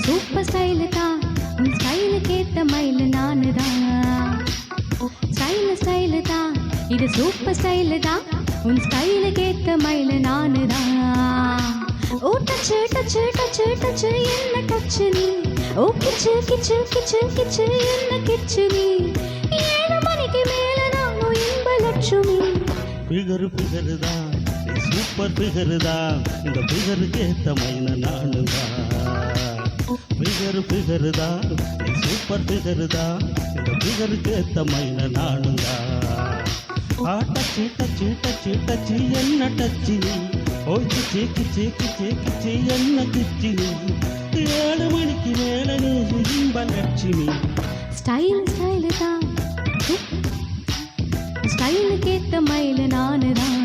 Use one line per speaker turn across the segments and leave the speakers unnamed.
Super style தான், உன் ஸ்டைலுக்கு ஏத்த மயிலு நானு தான். ஸ்டைலு தான், இது சூப்பர் ஸ்டைலு தான், உன் ஸ்டைலுக்கு ஏத்த மயிலு நானு தான். ஓ டச்சு டச்சு டச்சு டச்சு என்ன டச்சு நீ, ஓ கிச்சு கிச்சு கிச்சு கிச்சு என்ன கிச்சு நீ, 7 மணிக்கு மேல நானும் இன்ப லட்சுமி.
பிகரு தான், சூப்பர் பிகரு தான், இந்த பிகருக்கு ஏத்த மயில நானு தான். பிகரு தான், சூப்பர் பிகரு தான், இந்த பிகருக்கு ஏத்த மயில நானு தான். டச்சு டச்சு டச்சு டச்சு என்ன டச்சு நீ, ஓ கிச்சு கிச்சு கிச்சு கிச்சு என்ன கிச்சு நீ, 7 மணிக்கு மேல நீ இன்ப லட்சுமி.
ஸ்டைலு தான், ஸ்டைலுக்கு ஏத்த மயிலு நானு தான்.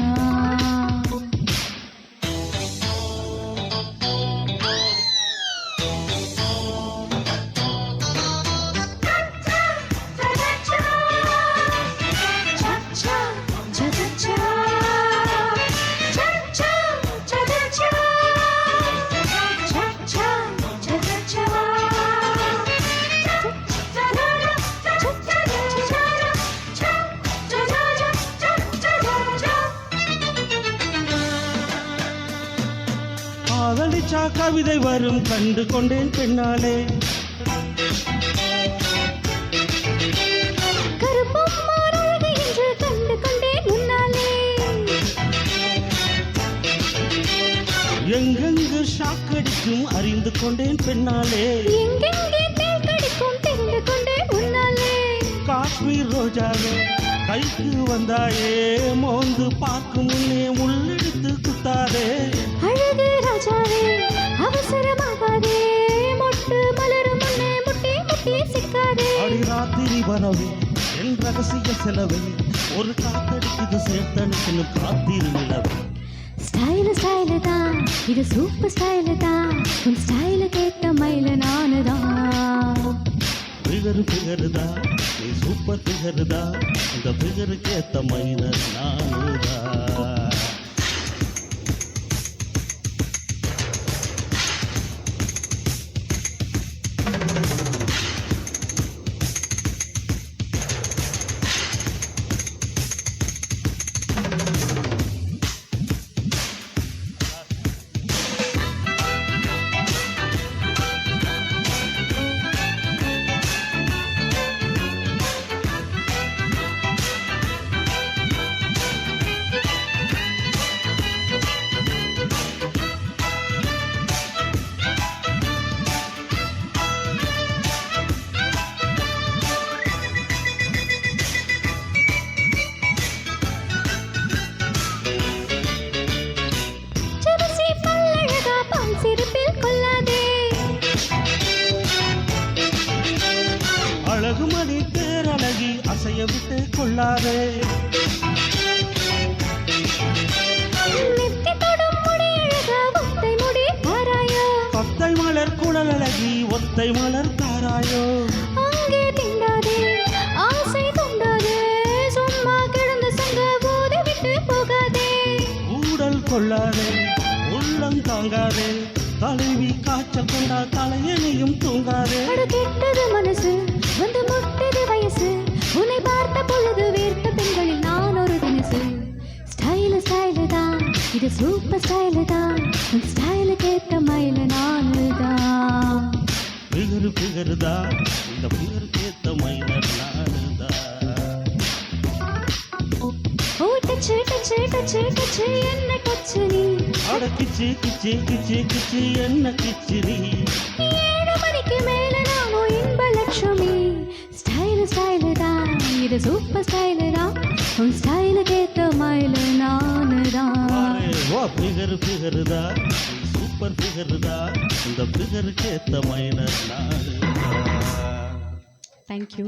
காதலிச்சா கவிதை வரும் கண்டு கொண்டேன் பெண்ணாலே,
கருப்பும் மாறழகு என்று கண்டு கொண்டேன் முன்னாலே,
எங்கெங்கு ஷாக்கடிக்கும் அறிந்து கொண்டேன் பெண்ணாலே,
எங்கெங்கே தேள் கடிக்கும் தெரிந்து கொண்டேன் முன்னாலே.
காஷ்மீர் ரோஜாவே கைக்கு வந்தாயே, மோந்து பார்க்கும் முன்னே முள்ளெடுத்து குத்தாதே.
அழகு ராஜாவே அவசரமாகாதே, மொட்டு மலரும் முன்னே முட்டி முட்டி சிக்காதே.
அடி ராத்திரி வரவே என் ரகசிய செலவை, ஒரு காத்தடிக்குது சேர்த்தனுக்கு காத்திரு நிலவை.
ஸ்டைலு தான், இது சூப்பர் ஸ்டைலு தான், உன் ஸ்டைலுக்கு ஏத்த மயிலு நானு தான்.
பிகரு தான், நீ சூப்பர் பிகரு தான், இந்த பிகருக்கு ஏத்த மயில நானு தான். அழகுமணி பேரழகி அசைய விட்டு கொள்ளாதே, கொத்தை மலர் குழல் அழகி ஒத்தை மலர் தாராயோ.
அங்கே திண்டாதே ஆசை கொண்டாதே, சும்மா கிடந்த சங்க போதை விட்டு போகாதே.
ஊடல் கொள்ளாதே உள்ளம் தாங்காதே, தலைவி காய்ச்சல் கொண்டா தலையணியும் தூங்காதே.
கெட்டது மனசு வந்து முட்டது வயசு, உன்னை பார்த்த பொழுது வேர்த்த பெண்களில் நான் ஒரு தினசு. ஸ்டைலு தான், இது சூப்பர் ஸ்டைலு தான், உன் ஸ்டைலுக்கு ஏத்த மயிலு நானு தான்.
பிகரு தான், இந்த பிகருக்கு ஏத்த மயில நானு தான்.
ஓ டச்சு டச்சு டச்சு டச்சு என்ன டச்சு நீ,
அட கிச்சு கிச்சு கிச்சு கிச்சு என்ன கிச்சு நீ,
7 மணிக்கு மேல நானும் இன்ப லட்சுமி. ஸ்டைலு தான், இது சூப்பர் ஸ்டைலு தான், உன் ஸ்டைலுக்கு ஏத்த மயிலு நானு தான்.
ஓ பிகரு தான், சூப்பர் பிகரு தான், இந்த பிகருக்கு ஏத்த மயில நானு தான்.
தேங்க்யூ.